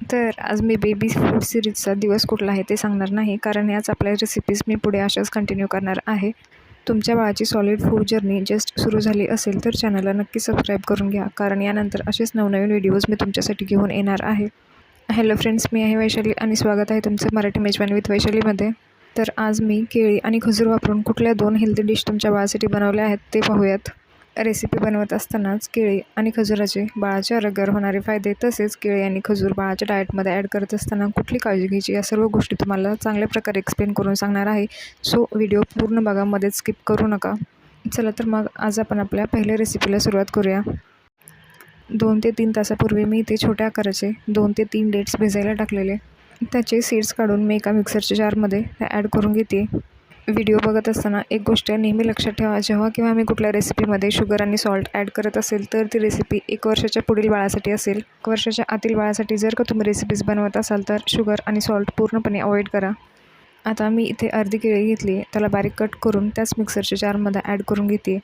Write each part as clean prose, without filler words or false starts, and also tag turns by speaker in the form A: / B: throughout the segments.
A: तर आज me baby food सिरीजचा दिवस कुठला आहे ते सांगणार नाही, कारण याच आपल्या रेसिपीज मी पुढे अशाच कंटिन्यू करणार आहे. तुमच्या बाळाची सॉलिड फूड जर्नी जस्ट सुरू झाली असेल तर चॅनलला नक्की सबस्क्राईब करून घ्या, कारण यानंतर असेच नवनवीन व्हिडिओज मी तुमच्यासाठी घेऊन येणार आहे. हॅलो फ्रेंड्स, मी आहे वैशाली आणि स्वागत आहे तुमचं मराठी मेजवानी विथ वैशालीमध्ये. तर आज मी केळी आणि खजूर वापरून कुठल्या 2 हेल्दी डिश तुमच्या बाळासाठी बनवल्या आहेत ते पाहूयात. रेसिपी बनवत असतानाच केळी आणि खजुराचे बाळाच्या आरोग्यावर होणारे फायदे, तसेच केळी आणि खजूर बाळाच्या डाएटमध्ये ॲड करत असताना कुठली काळजी घ्यायची, या सर्व गोष्टी तुम्हाला चांगल्या प्रकारे एक्सप्लेन करून सांगणार आहे. सो व्हिडिओ पूर्ण बघा, मध्येच स्किप करू नका. चला तर मग आज आपण आपल्या पहिल्या रेसिपीला सुरुवात करूया. 2 ते 3 तासापूर्वी मी इथे छोट्या आकाराचे 2 ते 3 डेट्स भिजायला टाकलेले. त्याचे सीड्स काढून मी एका मिक्सरच्या जारमध्ये ॲड करून घेते. व्हिडिओ बघत असताना एक गोष्ट नेहमी लक्षात ठेवा, जेव्हा किंवा मी कुठल्या रेसिपीमध्ये शुगर आणि सॉल्ट ॲड करत असेल तर ती रेसिपी 1 वर्षाच्या पुढील बाळासाठी असेल. 1 वर्षाच्या आतील बाळासाठी जर का तुम्ही रेसिपीज बनवत असाल तर शुगर आणि सॉल्ट पूर्णपणे अवॉइड करा. आता मी इथे अर्धी केळी घेतली, त्याला बारीक कट करून त्याच मिक्सरच्या जारमध्ये ॲड करून घेते.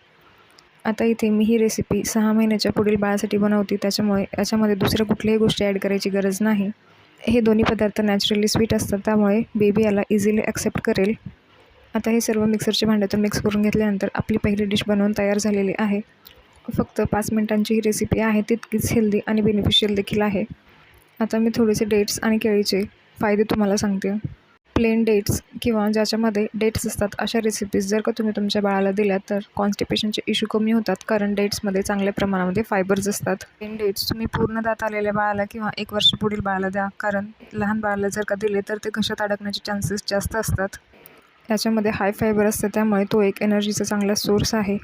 A: आता इथे मी ही रेसिपी 6 महिन्याच्या पुढील बाळासाठी बनवते, त्याच्यामुळे याच्यामध्ये दुसऱ्या कुठल्याही गोष्टी ॲड करायची गरज नाही. हे दोन्ही पदार्थ नॅचरली स्वीट असतात, त्यामुळे बेबी याला इझिली ॲक्सेप्ट करेल. आता हे सर्व मिक्सरच्या भांड्यातून मिक्स करून घेतल्यानंतर आपली पहिली डिश बनवून तयार झालेली आहे. फक्त 5 मिनिटांची ही रेसिपी आहे, तितकीच हेल्दी आणि बेनिफिशियल देखील आहे. आता मी थोडेसे डेट्स आणि केळीचे फायदे तुम्हाला सांगते. प्लेन डेट्स किंवा ज्याच्यामध्ये डेट्स असतात अशा रेसिपीज जर का तुम्ही तुमच्या बाळाला दिल्या तर कॉन्स्टिपेशनचे इश्यू कमी होतात, कारण डेट्समध्ये चांगल्या प्रमाणामध्ये फायबर्स असतात. प्लेन डेट्स तुम्ही पूर्ण दात आलेल्या बाळाला किंवा 1 वर्ष पुढील बाळाला द्या, कारण लहान बाळाला जर का दिले तर ते घशात अडकण्याचे चान्सेस जास्त असतात. याच्यामध्ये हाय फायबर असते, त्यामुळे तो एक एनर्जीचा चांगला सोर्स आहे.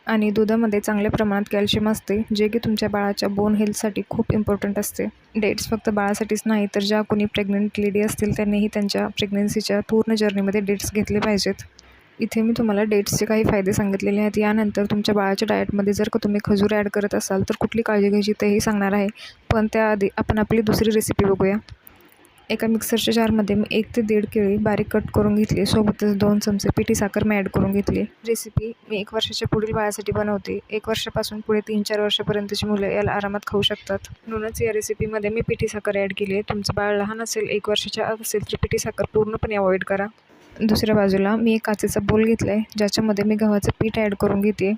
A: आणि दुधामध्ये चांगल्या प्रमाणात कॅल्शियम असते, जे की तुमच्या बाळाच्या बोन हेल्थसाठी खूप इम्पॉर्टंट असते. डेट्स फक्त बाळासाठीच नाही, तर ज्या कोणी प्रेग्नंट लेडी असतील त्यांनीही त्यांच्या प्रेग्नन्सीच्या पूर्ण जर्नीमध्ये डेट्स घेतले पाहिजेत. इथे मी तुम्हाला डेट्सचे काही फायदे सांगितलेले आहेत. यानंतर तुमच्या बाळाच्या डाएटमध्ये जर का तुम्ही खजूर ॲड करत असाल तर कुठली काळजी घ्यायची तेही सांगणार आहे. पण त्याआधी आपण आपली दुसरी रेसिपी बघूया. एका मिक्सरच्या जारमध्ये मी 1 ते 1.5 केळी बारीक कट करून घेतली, सोबतच 2 चमचे पिठी साखर मी ॲड करून घेतली. रेसिपी मी 1 वर्षाच्या पुढील बाळासाठी बनवते. 1 वर्षापासून पुढे 3-4 वर्षापर्यंतची मुलं याला आरामात खाऊ शकतात. म्हणूनच या रेसिपीमध्ये मी पिठी साखर ॲड केली आहे. तुमचं बाळ लहान असेल, 1 वर्षाच्या आत असेल तर पिठी साखर पूर्णपणे अवॉइड करा. दुसऱ्या बाजूला मी एक काचेचा बोल घेतला आहे, ज्याच्यामध्ये मी गव्हाचं पीठ ॲड करून घेते.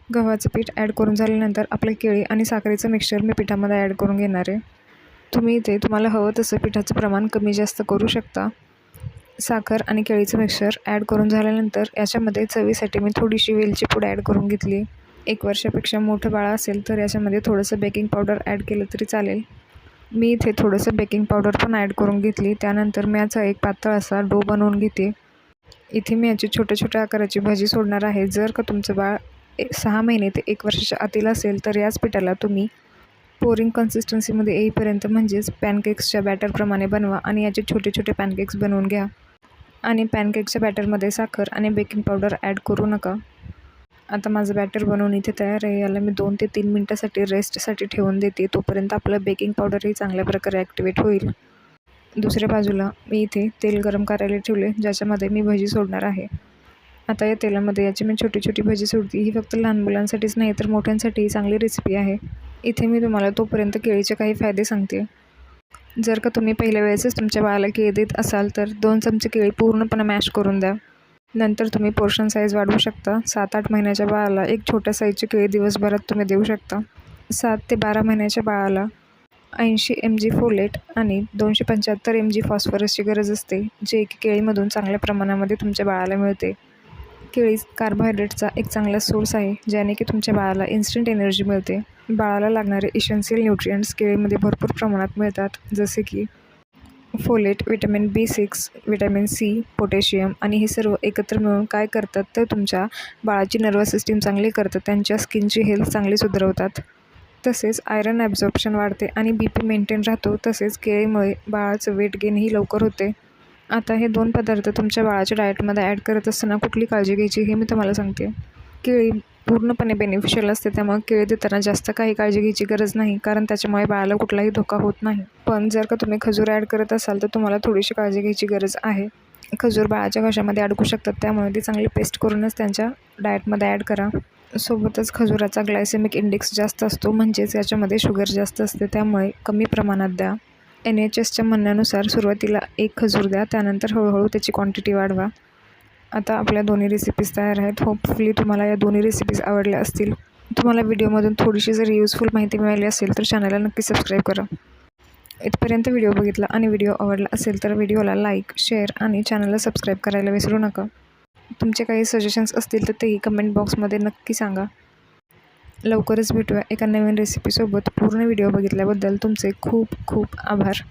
A: गव्हाचं पीठ ॲड करून झाल्यानंतर आपलं केळी आणि साखरेचं मिक्सचर मी पिठामध्ये ॲड करून घेणार आहे. तुम्ही इथे तुम्हाला हवं तसं पिठाचं प्रमाण कमी जास्त करू शकता. साखर आणि केळीचं मिक्सचर ॲड करून झाल्यानंतर याच्यामध्ये चवीसाठी मी थोडीशी वेलची पूड ॲड करून घेतली. 1 वर्षापेक्षा मोठं बाळ असेल तर याच्यामध्ये थोडंसं बेकिंग पावडर ॲड केलं तरी चालेल. मी इथे थोडंसं बेकिंग पावडर पण ॲड करून घेतली. त्यानंतर मी याचा एक पातळ असा डो बनवून घेते. इथे मी याची छोट्या छोट्या आकाराची भजी सोडणार आहे. जर का तुमचं बाळ 6 महिने ते 1 वर्षाच्या आतील असेल तर याच पिठाला तुम्ही पोरिंग कन्सिस्टन्सीमध्ये येईपर्यंत, म्हणजेच पॅनकेक्सच्या बॅटरप्रमाणे बनवा आणि याचे छोटे छोटे पॅनकेक्स बनवून घ्या. आणि पॅनकेकच्या बॅटरमध्ये साखर आणि बेकिंग पावडर ॲड करू नका. आता माझं बॅटर बनवून इथे तयार आहे. याला मी 2 ते 3 मिनटासाठी रेस्टसाठी ठेवून देते, तोपर्यंत आपलं बेकिंग पावडरही चांगल्या प्रकारे ॲक्टिवेट होईल. दुसऱ्या बाजूला मी इथे तेल गरम करायला ठेवले, ज्याच्यामध्ये मी भजी सोडणार आहे. आता या तेलामध्ये याची मी छोटी छोटी भजी सोडते. ही फक्त लहान मुलांसाठीच नाही तर मोठ्यांसाठीही चांगली रेसिपी आहे. इथे मी तुम्हाला तोपर्यंत केळीचे काही फायदे सांगते. जर का तुम्ही पहिल्या वेळेसच तुमच्या बाळाला केळी देत असाल तर 2 चमचे केळी पूर्णपणे मॅश करून द्या. नंतर तुम्ही पोर्शन साईज वाढवू शकता. 7-8 महिन्याच्या बाळाला एक छोट्या साईजची केळी दिवसभरात तुम्ही देऊ शकता. 7 ते 12 महिन्याच्या बाळाला 80 mg फोलेट आणि 275 mg फॉस्फरसची गरज असते, जे की केळीमधून चांगल्या प्रमाणामध्ये तुमच्या बाळाला मिळते. केळी कार्बोहायड्रेटचा एक चांगला सोर्स आहे, ज्याने की तुमच्या बाळाला इन्स्टंट एनर्जी मिळते. बाळाला लागणारे इसेन्शियल न्यूट्रिएंट्स केळीमध्ये भरपूर प्रमाणात मिळतात, जसे की folate, vitamin B6, vitamin C, potassium. आणि हे सर्व एकत्र मिळून काय करतात तर तुमच्या बाळाची नर्वस सिस्टीम चांगली करतात, त्यांच्या स्किनची हेल्थ चांगली सुधारवतात. तसेच आयरन ॲब्झॉर्प्शन वाढते आणि BP मेंटेन राहतो. तसेच केळीमुळे बाळाचं वेट गेनही लवकर होते. आता हे 2 पदार्थ तुमच्या बाळाच्या डाएटमध्ये ॲड करत असताना कुठली काळजी घ्यायची हे मी तुम्हाला सांगते. केळी पूर्णपणे बेनिफिशियल असते, त्यामुळे केळी देताना जास्त काही काळजी घ्यायची गरज नाही, कारण त्याच्यामुळे बाळाला कुठलाही धोका होत नाही. पण जर का तुम्ही खजूर ॲड करत असाल तर तुम्हाला थोडीशी काळजी घ्यायची गरज आहे. खजूर बाळाच्या घशामध्ये अडकू शकतात, त्यामुळे ती चांगली पेस्ट करूनच त्यांच्या डाएटमध्ये ॲड करा. सोबतच खजुराचा ग्लायसेमिक इंडेक्स जास्त असतो, म्हणजेच याच्यामध्ये शुगर जास्त असते, त्यामुळे कमी प्रमाणात द्या. NHSच्या म्हणण्यानुसार सुरुवातीला 1 खजूर द्या, त्यानंतर हळूहळू त्याची क्वांटिटी वाढवा. आता आपल्या दोन्ही रेसिपीज तयार आहेत. होपफुली तुम्हाला या दोन्ही रेसिपीज आवडल्या असतील. तुम्हाला व्हिडिओमधून थोडीशी जर युजफुल माहिती मिळाली असेल तर चॅनलला नक्की सबस्क्राईब करा. इथपर्यंत व्हिडिओ बघितला आणि व्हिडिओ आवडला असेल तर व्हिडिओला लाईक, शेअर आणि चॅनलला सबस्क्राईब करायला विसरू नका. तुमचे काही सजेशन्स असतील तर तेही कमेंट बॉक्समध्ये नक्की सांगा. लवकरच भेटूया एका नवीन रेसिपीसोबत. पूर्ण व्हिडिओ बघितल्याबद्दल तुमचे खूप खूप आभार.